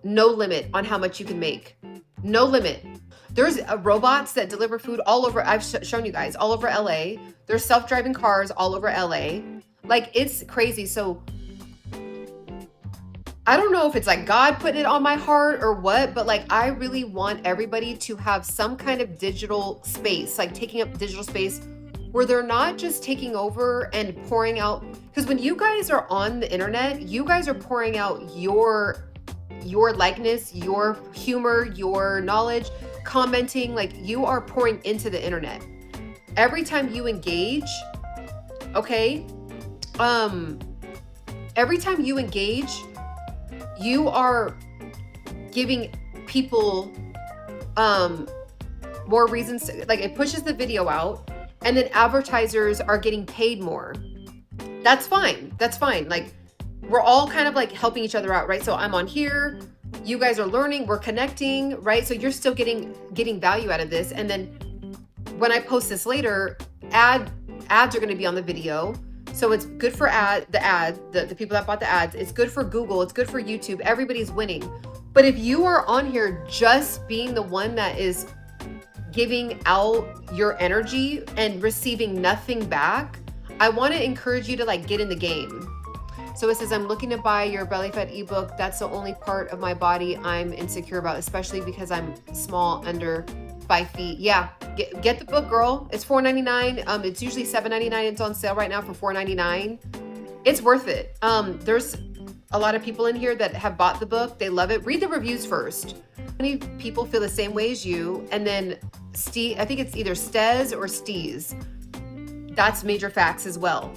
no limit on how much you can make. No limit. There's robots that deliver food all over. I've shown you guys all over LA. There's self-driving cars all over LA. Like, it's crazy. So I don't know if it's like God putting it on my heart or what, but like, I really want everybody to have some kind of digital space, like taking up digital space where they're not just taking over and pouring out. Because when you guys are on the internet, you guys are pouring out your likeness, your humor, your knowledge, commenting, like you are pouring into the internet. Every time you engage, okay, every time you engage, you are giving people more reasons to, like, it pushes the video out, and then advertisers are getting paid more. That's fine. That's fine. Like, we're all kind of like helping each other out, right? So I'm on here, you guys are learning, we're connecting, right? So you're still getting value out of this. And then when I post this later, ads are going to be on the video. So it's good for the people that bought the ads. It's good for Google. It's good for YouTube. Everybody's winning. But if you are on here just being the one that is giving out your energy and receiving nothing back, I want to encourage you to like get in the game. So it says, I'm looking to buy your belly fat ebook. That's the only part of my body I'm insecure about, especially because I'm small, under 5 feet. Yeah, get the book, girl. It's $4.99. It's usually $7.99. It's on sale right now for $4.99. It's worth it. There's a lot of people in here that have bought the book. They love it. Read the reviews first. Many people feel the same way as you. And then I think it's either Stez or Steez. That's major facts as well.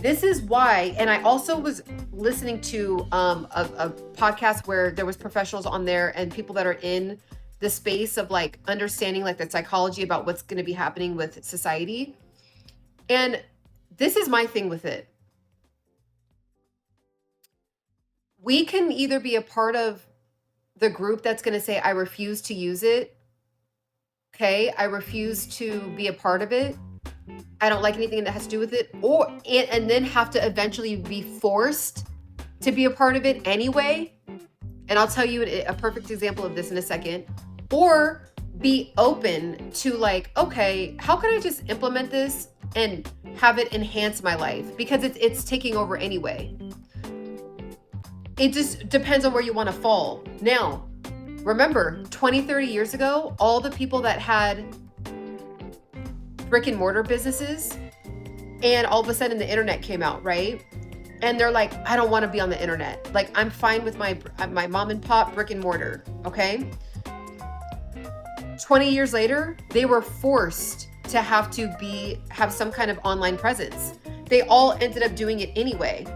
This is why, and I also was listening to a podcast where there was professionals on there and people that are in the space of like understanding like the psychology about what's going to be happening with society. And this is my thing with it. We can either be a part of the group that's going to say, I refuse to use it. Okay, I refuse to be a part of it. I don't like anything that has to do with it, and then have to eventually be forced to be a part of it anyway. And I'll tell you a perfect example of this in a second. Or be open to like, okay, how can I just implement this and have it enhance my life? Because it's taking over anyway. It just depends on where you want to fall. Now, remember, 20, 30 years ago, all the people that had brick and mortar businesses, and all of a sudden the internet came out, right? And they're like, I don't want to be on the internet. Like, I'm fine with my mom and pop brick and mortar, okay? 20 years later, they were forced to have some kind of online presence. They all ended up doing it anyway.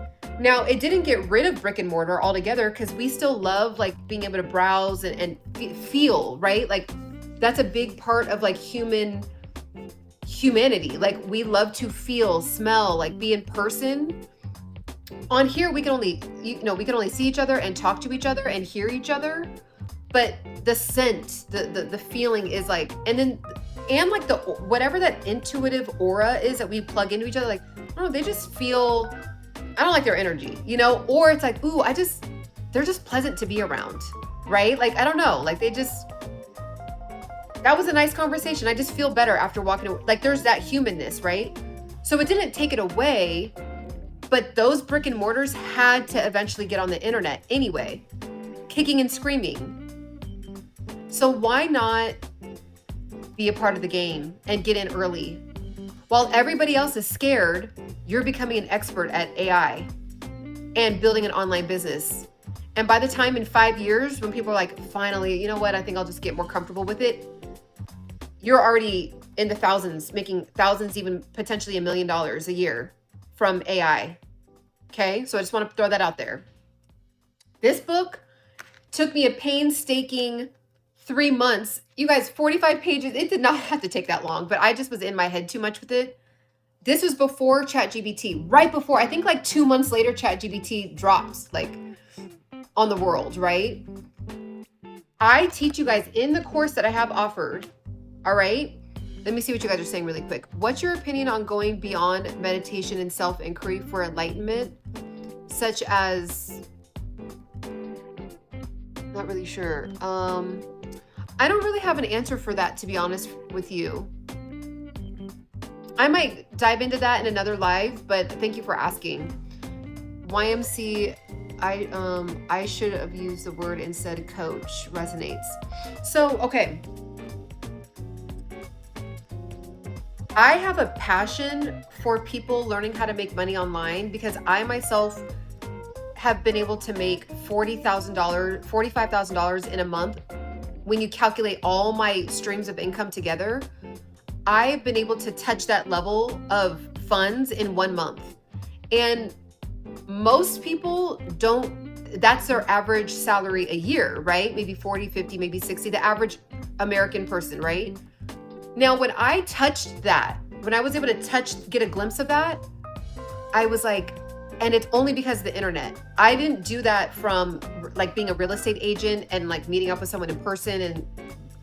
Now, it didn't get rid of brick and mortar altogether, because we still love like being able to browse and feel, right? Like, that's a big part of like humanity. Like, we love to feel, smell, like be in person. On here, we can only see each other and talk to each other and hear each other. But the scent, the feeling is like, and like the, whatever that intuitive aura is that we plug into each other, like, I don't know, they just feel, I don't like their energy, or it's like, ooh, they're just pleasant to be around, right? Like, I don't know, like that was a nice conversation. I just feel better after walking away. Like, there's that humanness, right? So it didn't take it away, but those brick and mortars had to eventually get on the internet anyway, kicking and screaming. So why not be a part of the game and get in early? While everybody else is scared, you're becoming an expert at AI and building an online business. And by the time in 5 years, when people are like, finally, you know what, I think I'll just get more comfortable with it, you're already in the thousands, making thousands, even potentially $1 million a year from AI. Okay, so I just want to throw that out there. This book took me a painstaking 3 months. You guys, 45 pages. It did not have to take that long, but I just was in my head too much with it. This was before ChatGPT, right before, I think like 2 months later, ChatGPT drops like on the world, right? I teach you guys in the course that I have offered. All right. Let me see what you guys are saying really quick. What's your opinion on going beyond meditation and self-inquiry for enlightenment, such as Not really sure. I don't really have an answer for that, to be honest with you. I might dive into that in another live, but thank you for asking. YMC, I should have used the word instead coach, resonates. So, okay. I have a passion for people learning how to make money online because I myself have been able to make $40,000, $45,000 in a month. When you calculate all my streams of income together, I've been able to touch that level of funds in 1 month. And most people don't, that's their average salary a year, right? Maybe 40, 50, maybe 60, the average American person, right? Now, when I touched that, when I was able to get a glimpse of that, I was like, and it's only because of the internet. I didn't do that from like being a real estate agent and like meeting up with someone in person and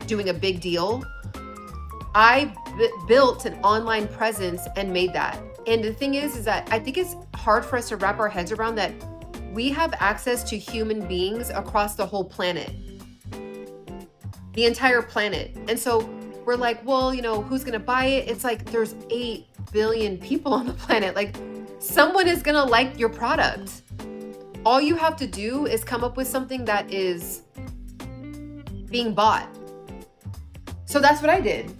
doing a big deal. I built an online presence and made that. And the thing is that I think it's hard for us to wrap our heads around that we have access to human beings across the whole planet, the entire planet. And so we're like, well, you know, who's going to buy it? It's like, there's 8 billion people on the planet. Like, someone is going to like your product. All you have to do is come up with something that is being bought. So that's what I did.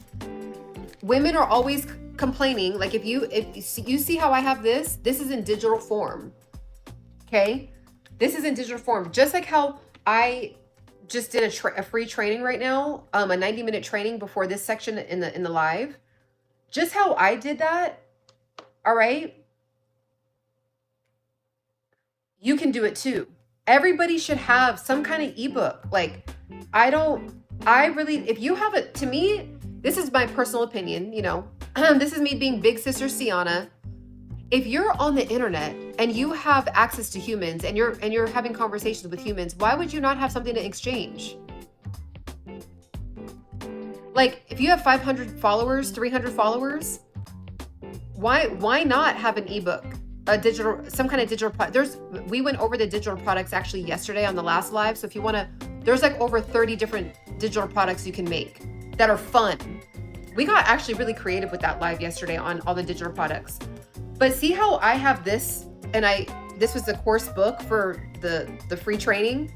Women are always complaining. Like, if you see how I have this is in digital form. Okay. This is in digital form. Just like how I just did a free training right now, a 90-minute training before this section in the live. Just how I did that. All right. You can do it too. Everybody should have some kind of ebook. Like, if you have it, to me, this is my personal opinion, you know, this is me being big sister Ciana. If you're on the internet and you have access to humans and you're having conversations with humans, why would you not have something to exchange? Like, if you have 500 followers, 300 followers, why not have an ebook, some kind of digital product? We went over the digital products actually yesterday on the last live. So if you want to, there's like over 30 different digital products you can make that are fun. We got actually really creative with that live yesterday on all the digital products. But see how I have this, and this was the course book for the free training.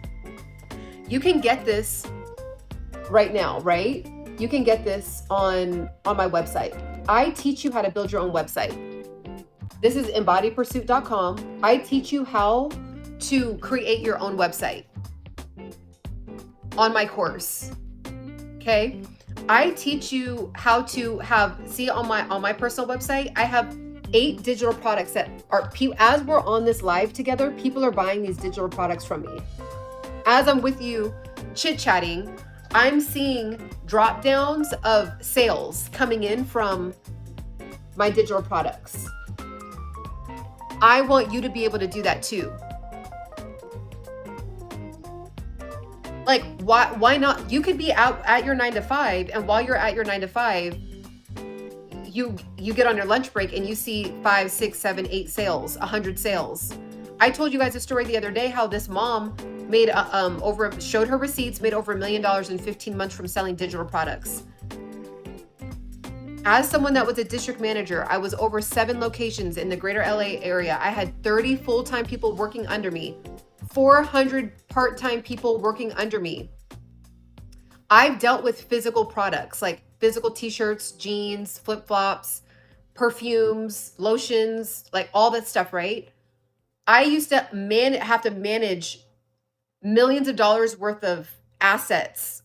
You can get this right now, right? You can get this on my website. I teach you how to build your own website. This is embodypursuit.com. I teach you how to create your own website on my course. Okay? I teach you how to see on my personal website, I have 8 digital products that are, as we're on this live together, people are buying these digital products from me. As I'm with you chit-chatting, I'm seeing drop downs of sales coming in from my digital products. I want you to be able to do that too. Like, why not? You could be out at your 9 to 5, and while you're at your 9 to 5, you get on your lunch break and you see 5, 6, 7, 8 sales, 100 sales. I told you guys a story the other day how this mom made showed her receipts, made over $1 million in 15 months from selling digital products. As someone that was a district manager, I was over 7 locations in the greater LA area. I had 30 full-time people working under me, 400 part-time people working under me. I've dealt with physical products like physical t-shirts, jeans, flip-flops, perfumes, lotions, like all that stuff, right? I used to have to manage millions of dollars worth of assets,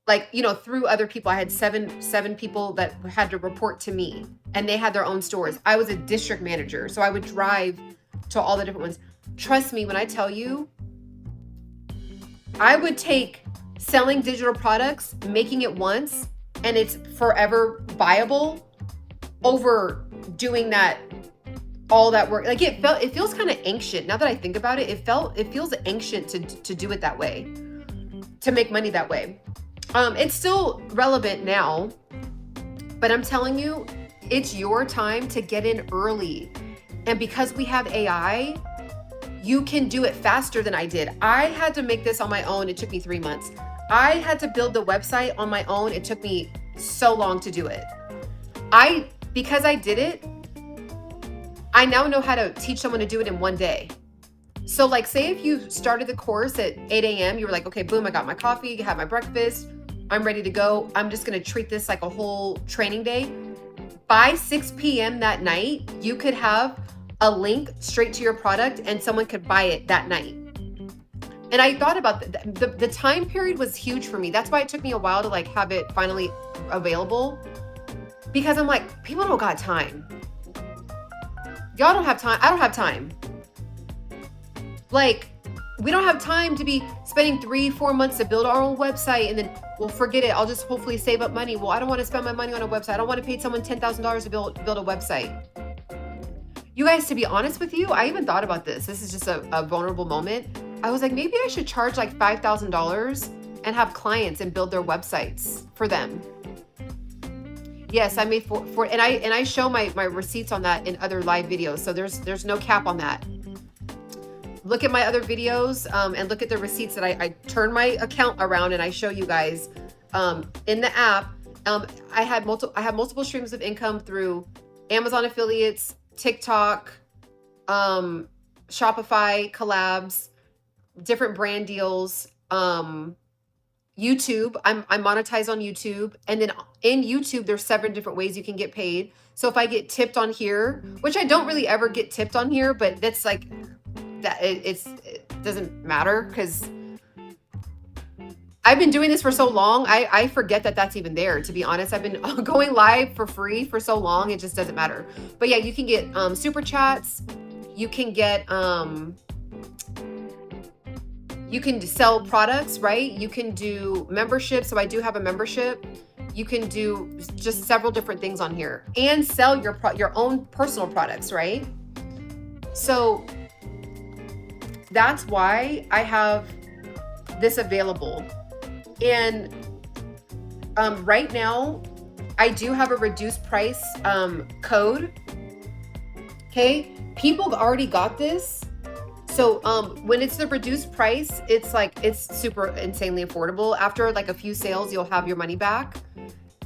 like, you know, through other people. I had seven people that had to report to me, and they had their own stores. I was a district manager, so I would drive to all the different ones. Trust me when I tell you, I would take selling digital products, making it once, and it's forever viable, over doing that, all that work. Like, it feels kind of ancient. Now that I think about it, it feels ancient to do it that way, to make money that way. It's still relevant now, but I'm telling you, it's your time to get in early. And because we have AI, you can do it faster than I did. I had to make this on my own. It took me 3 months. I had to build the website on my own. It took me so long to do it. Because I did it, I now know how to teach someone to do it in 1 day. So like, say if you started the course at 8 a.m., you were like, okay, boom, I got my coffee, had my breakfast, I'm ready to go. I'm just gonna treat this like a whole training day. By 6 p.m. that night, you could have a link straight to your product and someone could buy it that night. And I thought about the time period was huge for me. That's why it took me a while to like have it finally available, because I'm like, people don't got time. Y'all don't have time. I don't have time. Like, we don't have time to be spending 3-4 months to build our own website and then we'll forget it. I'll just hopefully save up money. Well, I don't want to spend my money on a website. I don't want to pay someone $10,000 to build a website. You guys, to be honest with you, I even thought about this. This is just a vulnerable moment. I was like, maybe I should charge like $5,000 and have clients and build their websites for them. Yes, I made for and I show my receipts on that in other live videos. So there's no cap on that. Look at my other videos and look at the receipts that I turn my account around and I show you guys in the app. I have multiple streams of income through Amazon affiliates, TikTok, Shopify collabs, different brand deals, YouTube. I'm monetized on YouTube, and then in YouTube there's 7 different ways you can get paid. So if I get tipped on here, which I don't really ever get tipped on here, but that's like that it doesn't matter because I've been doing this for so long. I forget that that's even there, to be honest. I've been going live for free for so long, it just doesn't matter. But yeah, you can get super chats. You can get you can sell products, right? You can do membership. So I do have a membership. You can do just several different things on here and sell your own personal products, right? So that's why I have this available. And right now, I do have a reduced price code. Okay, people already got this. So when it's the reduced price, it's super insanely affordable. After like a few sales, you'll have your money back.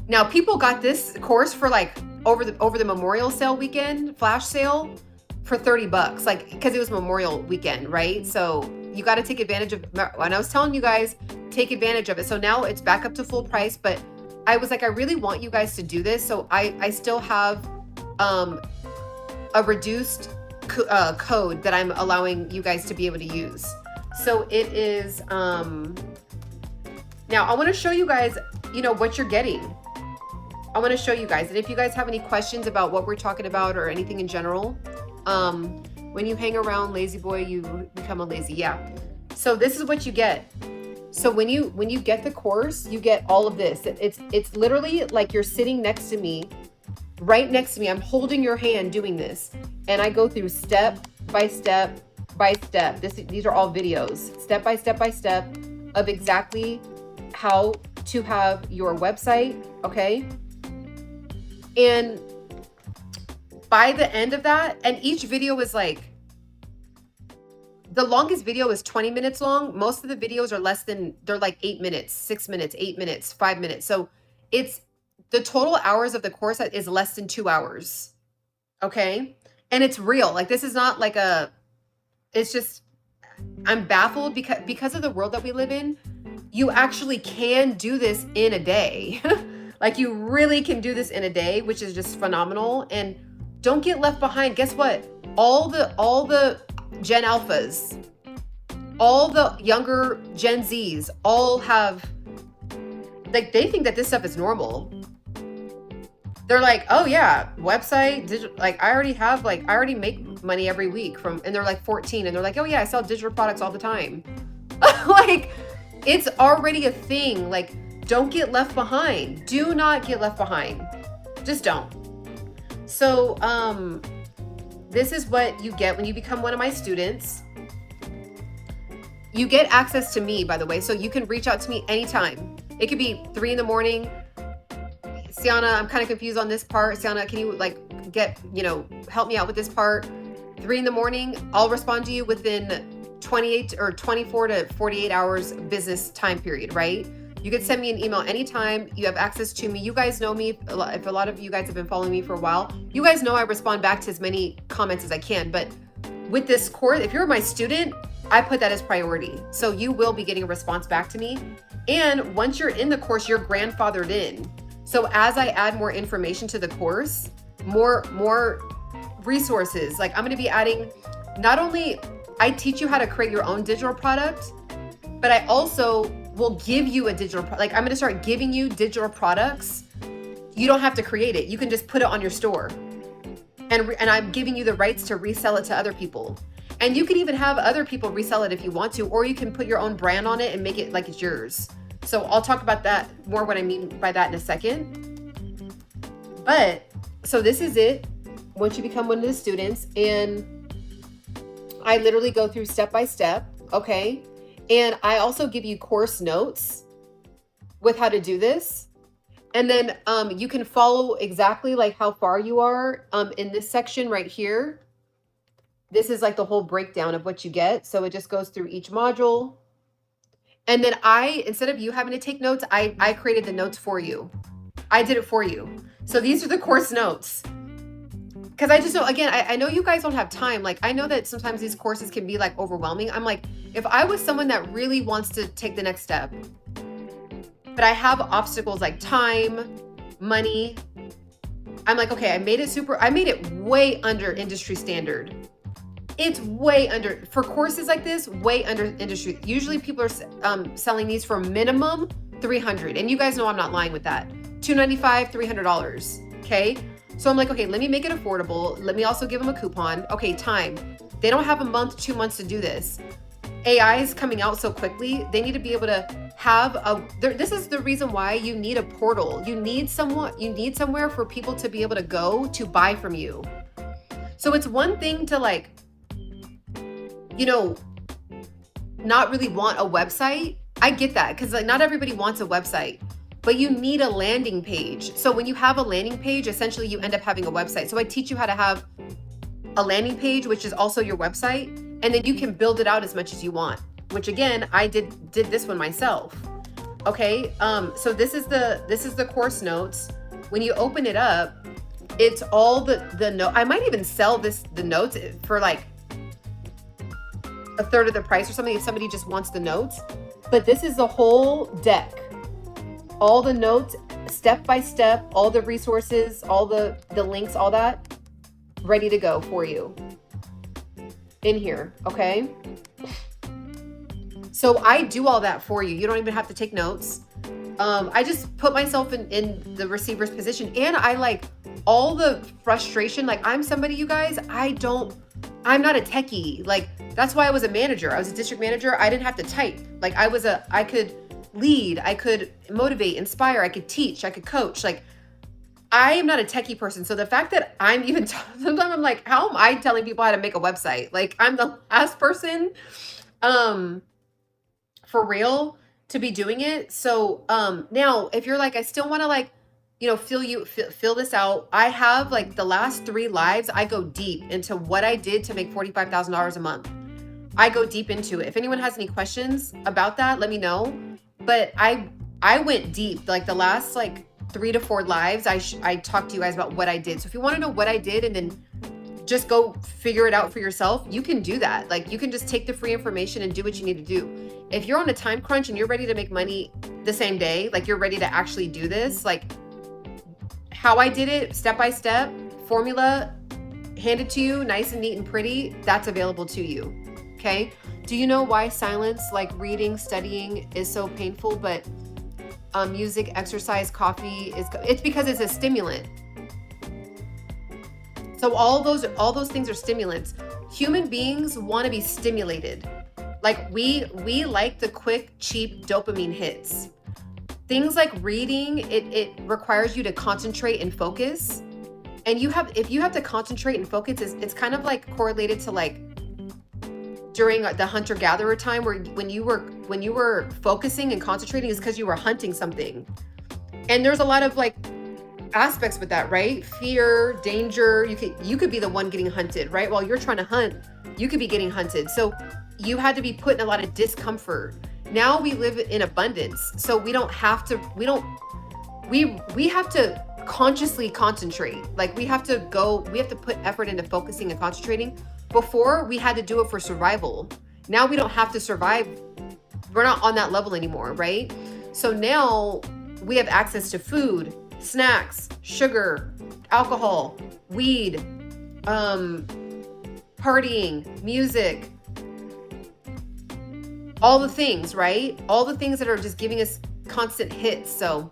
Now, people got this course for like over the Memorial Sale weekend, flash sale, for $30, like, because it was Memorial weekend, right? So you got to take advantage of, and I was telling you guys, take advantage of it. So now it's back up to full price, but I was like, I really want you guys to do this. So I still have a reduced code that I'm allowing you guys to be able to use. So it is, now I want to show you guys, what you're getting. I want to show you guys. And if you guys have any questions about what we're talking about or anything in general, when you hang around lazy boy, you become a lazy. Yeah. So this is what you get. So when you get the course, you get all of this. It's literally like you're sitting next to me, right next to me. I'm holding your hand doing this. And I go through step by step by step. These are all videos, step by step by step of exactly how to have your website. Okay. And by the end of that, and each video is like, the longest video is 20 minutes long. Most of the videos are they're like 8 minutes, 6 minutes, 8 minutes, 5 minutes. So it's the total hours of the course is less than 2 hours. Okay. And it's real. Like, this is not like it's just, I'm baffled because of the world that we live in. You actually can do this in a day. Like, you really can do this in a day, which is just phenomenal. And don't get left behind. Guess what? All the Gen Alphas, all the younger Gen Zs, all have, like, they think that this stuff is normal. They're like, oh yeah, website, digital, like, I already make money every week and they're like 14 and they're like, oh yeah, I sell digital products all the time. Like, it's already a thing. Like, don't get left behind. Do not get left behind. Just don't. So, this is what you get when you become one of my students. You get access to me, by the way, so you can reach out to me anytime. It could be 3 a.m. Ciana, I'm kind of confused on this part. Ciana, can you help me out with this part? 3 in the morning, I'll respond to you within 28 or 24 to 48 hours business time period, right? You can send me an email anytime. You have access to me. You guys know me. If a lot of you guys have been following me for a while, you guys know I respond back to as many comments as I can. But with this course, if you're my student, I put that as priority. So you will be getting a response back to me. And once you're in the course, you're grandfathered in. So as I add more information to the course, more resources, like I'm going to be adding, not only I teach you how to create your own digital product, but I also will give you a digital product. Like I'm going to start giving you digital products. You don't have to create it. You can just put it on your store. And I'm giving you the rights to resell it to other people. And you can even have other people resell it if you want to, or you can put your own brand on it and make it like it's yours. So I'll talk about that more, what I mean by that in a second. But so this is it. Once you become one of the students, and I literally go through step by step. Okay. And I also give you course notes with how to do this. And then you can follow exactly like how far you are in this section right here. This is like the whole breakdown of what you get. So it just goes through each module. And then instead of you having to take notes, I created the notes for you. I did it for you. So these are the course notes. Because I just know, again, I know you guys don't have time. Like, I know that sometimes these courses can be like overwhelming. I'm like, if I was someone that really wants to take the next step, but I have obstacles like time, money, I'm like, okay, I made it way under industry standard. It's way under, for courses like this, way under industry. Usually people are selling these for minimum $300. And you guys know I'm not lying with that. $295, $300, okay? So I'm like, okay, let me make it affordable. Let me also give them a coupon. Okay, time. They don't have a month, 2 months to do this. AI is coming out so quickly. They need to be able to have this is the reason why you need a portal. You need somewhere for people to be able to go to buy from you. So it's one thing to like, not really want a website. I get that, because like not everybody wants a website. But you need a landing page. So when you have a landing page, essentially you end up having a website. So I teach you how to have a landing page, which is also your website, and then you can build it out as much as you want, which again, I did this one myself. Okay. So this is the course notes. When you open it up, it's all the note. I might even sell the notes for like a third of the price or something if somebody just wants the notes. But this is the whole deck. All the notes, step by step, all the resources, all the links, all that, ready to go for you in here, okay? So I do all that for you. You don't even have to take notes. I just put myself in the receiver's position, and I like all the frustration. Like I'm somebody, you guys, I'm not a techie. Like that's why I was a manager. I was a district manager. I didn't have to type. Like I could lead, I could motivate, inspire, I could teach, I could coach. Like I am not a techie person. So the fact that I'm even, sometimes I'm like, how am I telling people how to make a website? Like I'm the last person for real to be doing it. So now if you're like, I still want to like, fill this out. I have like the last 3 lives, I go deep into what I did to make $45,000 a month. I go deep into it. If anyone has any questions about that, let me know. But I went deep. Like the last like 3 to 4 lives, I talked to you guys about what I did. So if you want to know what I did and then just go figure it out for yourself, you can do that. Like you can just take the free information and do what you need to do. If you're on a time crunch and you're ready to make money the same day, like you're ready to actually do this, like how I did it, step by step, formula, handed to you, nice and neat and pretty, that's available to you. Okay? Do you know why silence, like reading, studying, is so painful, but music, exercise, coffee it's because it's a stimulant. So all those things are stimulants. Human beings want to be stimulated. Like we like the quick, cheap dopamine hits. Things like reading, it requires you to concentrate and focus. And if you have to concentrate and focus, it's kind of like correlated to like during the hunter-gatherer time, where when you were focusing and concentrating is because you were hunting something. And there's a lot of like aspects with that, right? Fear, danger. You could be the one getting hunted, right? While you're trying to hunt, you could be getting hunted. So you had to be put in a lot of discomfort. Now we live in abundance, so we have to consciously concentrate. Like we have to put effort into focusing and concentrating. Before, we had to do it for survival. Now we don't have to survive. We're not on that level anymore, right? So now we have access to food, snacks, sugar, alcohol, weed, partying, music, all the things, right? All the things that are just giving us constant hits. So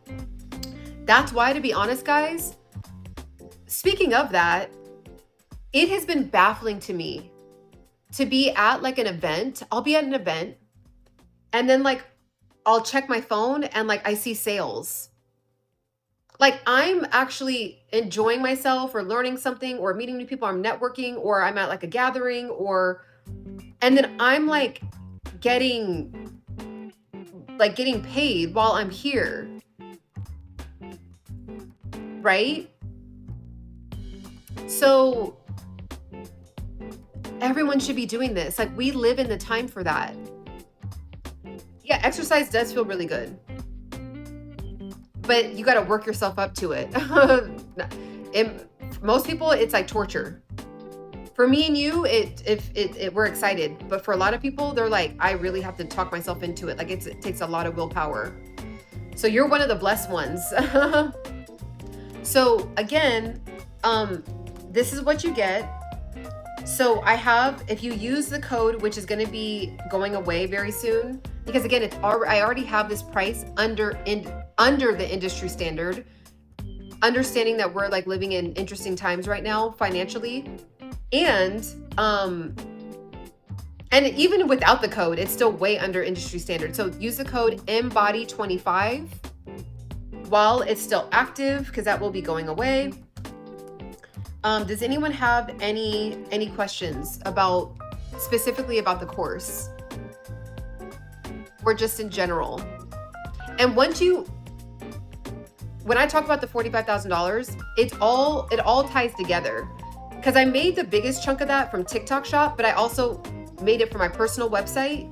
that's why, to be honest, guys, speaking of that, it has been baffling to me to be at like an event. I'll be at an event and then like I'll check my phone and like I see sales. Like I'm actually enjoying myself or learning something or meeting new people, I'm networking, or I'm at like a gathering, and then I'm like getting paid while I'm here. Right? So everyone should be doing this. Like we live in the time for that. Yeah, exercise does feel really good, but you got to work yourself up to it. Most people, it's like torture. For me and you, we're excited, but for a lot of people, they're like, I really have to talk myself into it. Like it takes a lot of willpower. So you're one of the blessed ones. So again, this is what you get. So if you use the code, which is going to be going away very soon, because again, I already have this price under the industry standard, understanding that we're like living in interesting times right now financially, and even without the code, it's still way under industry standard. So use the code Embody25 while it's still active, because that will be going away. Does anyone have any questions specifically about the course, or just in general? And when I talk about the $45,000, it all ties together, because I made the biggest chunk of that from TikTok Shop, but I also made it for my personal website,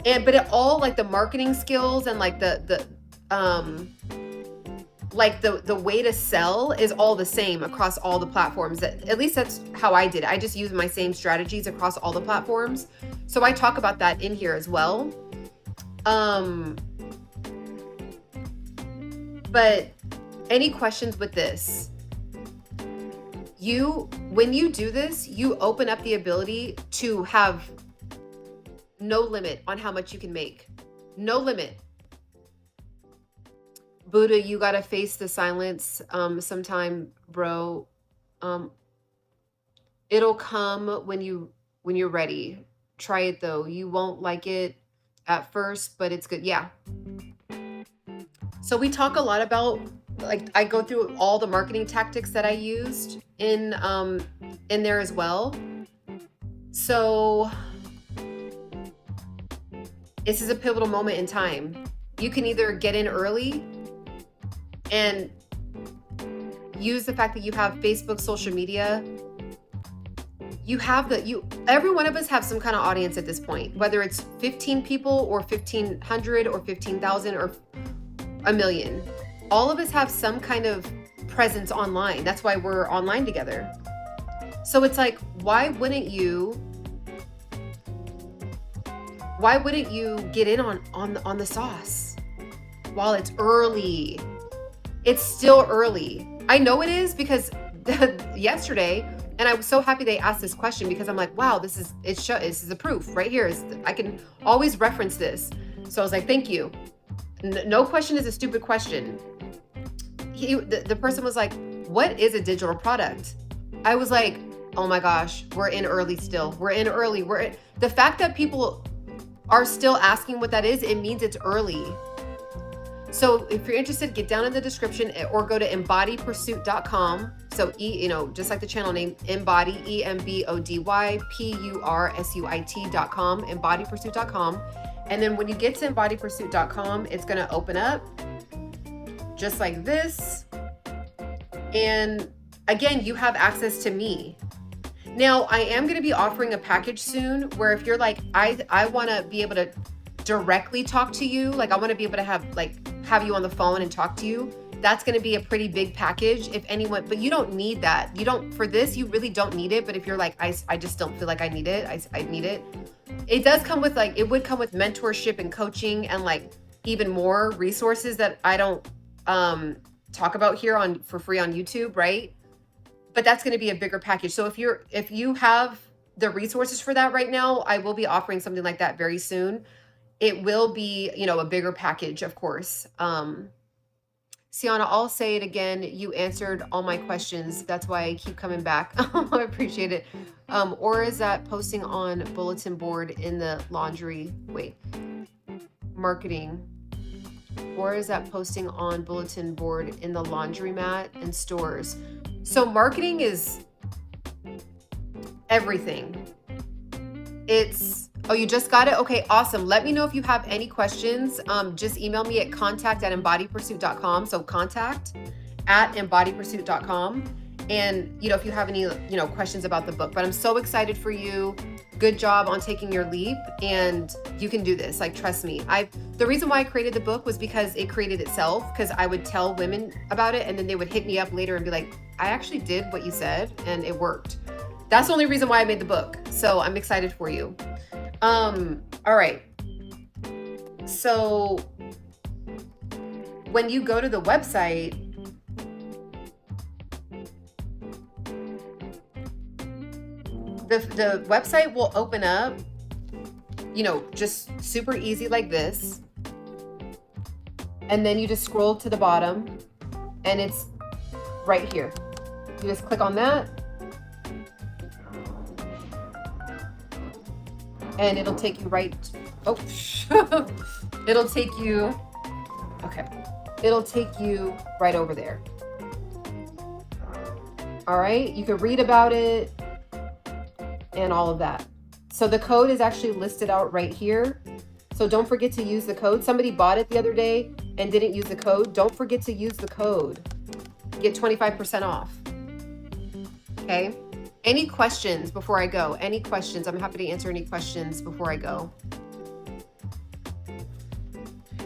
but it all, like the marketing skills and like the way to sell is all the same across all the platforms. At least that's how I did it. I just used my same strategies across all the platforms. So I talk about that in here as well. But any questions with this? When you do this, you open up the ability to have no limit on how much you can make. No limit. Buddha, you gotta face the silence sometime, bro. It'll come when you're ready. Try it though. You won't like it at first, but it's good. Yeah. So we talk a lot about, like, I go through all the marketing tactics that I used in there as well. So this is a pivotal moment in time. You can either get in early and use the fact that you have Facebook, social media. Every one of us have some kind of audience at this point, whether it's 15 people or 1,500 or 15,000 or a million. All of us have some kind of presence online. That's why we're online together. So it's like, why wouldn't you get in on the sauce while it's early? It's still early. I know it is, because yesterday, and I was so happy they asked this question, because I'm like, wow, this is a proof right here. I can always reference this. So I was like, thank you. No question is a stupid question. The person was like, what is a digital product? I was like, oh my gosh, we're in early still. We're in early. The fact that people are still asking what that is, it means it's early. So if you're interested, get down in the description or go to embodypursuit.com. So just like the channel name, Embody, EMBODYPURSUIT.com, embodypursuit.com. And then when you get to embodypursuit.com, it's going to open up just like this. And again, you have access to me. Now, I am going to be offering a package soon where if you're like, I want to be able to directly talk to you, like I want to be able to have you on the phone and talk to you. That's going to be a pretty big package if anyone, but you don't need that. You don't, for this, you really don't need it. But if you're like, I just don't feel like I need it. I need it. It does come with it would come with mentorship and coaching and even more resources that I don't talk about here for free on YouTube, right? But that's going to be a bigger package. So if you have the resources for that right now, I will be offering something like that very soon. It will be, a bigger package, of course. Ciana, I'll say it again. You answered all my questions. That's why I keep coming back. I appreciate it. Or is that posting on bulletin board in the laundry? Wait, marketing. Or is that posting on bulletin board in the laundromat and stores? So marketing is everything. Oh, you just got it? Okay, awesome. Let me know if you have any questions. Just email me at contact@embodypursuit.com. So contact@embodypursuit.com. And, if you have any, questions about the book, but I'm so excited for you. Good job on taking your leap, and you can do this. Trust me. The reason why I created the book was because it created itself, because I would tell women about it and then they would hit me up later and be like, I actually did what you said and it worked. That's the only reason why I made the book. So I'm excited for you. All right. So when you go to the website, the website will open up, just super easy like this. And then you just scroll to the bottom and it's right here. You just click on that. And it'll take you it'll take you right over there. All right, you can read about it and all of that. So the code is actually listed out right here. So don't forget to use the code. Somebody bought it the other day and didn't use the code. Don't forget to use the code. Get 25% off. Okay. Any questions before I go? Any questions? I'm happy to answer any questions before I go.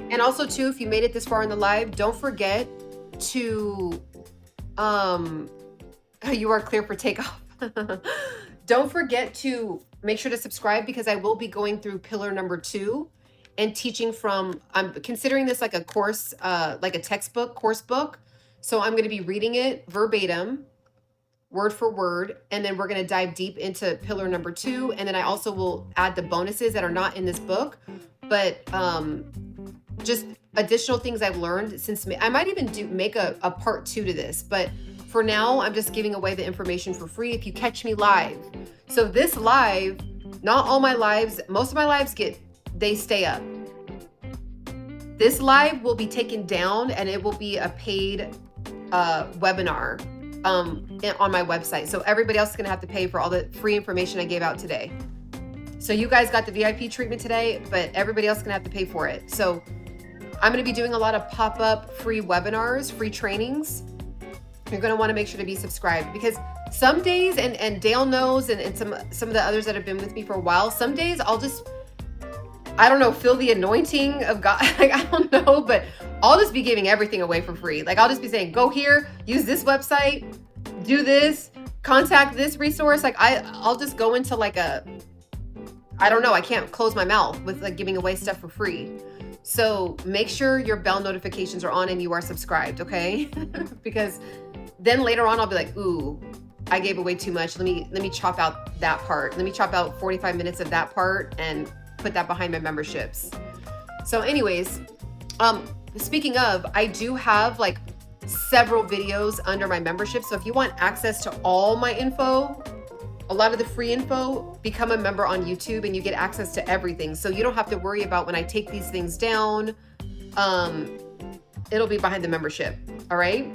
And also too, if you made it this far in the live, don't forget to, you are clear for takeoff. Don't forget to make sure to subscribe because I will be going through pillar number 2 and teaching I'm considering this like a course, like a textbook, course book. So I'm going to be reading it verbatim, word for word, and then we're going to dive deep into pillar number 2. And then I also will add the bonuses that are not in this book, but just additional things I've learned since I might even make a part 2 to this, but for now, I'm just giving away the information for free if you catch me live. So this live, not all my lives, most of my lives they stay up. This live will be taken down and it will be a paid webinar on my website. So everybody else is gonna have to pay for all the free information I gave out today. So you guys got the VIP treatment today, but everybody else is gonna have to pay for it. So I'm gonna be doing a lot of pop-up free webinars, free trainings. You're gonna wanna make sure to be subscribed because some days, and Dale knows, and some of the others that have been with me for a while, some days I'll just, I don't know, feel the anointing of God. I don't know, but I'll just be giving everything away for free. I'll just be saying, go here, use this website, do this, contact this resource. I'll just go into I don't know, I can't close my mouth with giving away stuff for free. So make sure your bell notifications are on and you are subscribed, okay? Because then later on I'll be like, ooh, I gave away too much. Let me chop out that part. Let me chop out 45 minutes of that part and put that behind my memberships. So anyways, speaking of, I do have several videos under my membership. So if you want access to all my info, a lot of the free info, become a member on YouTube and you get access to everything. So you don't have to worry about when I take these things down. It'll be behind the membership. All right.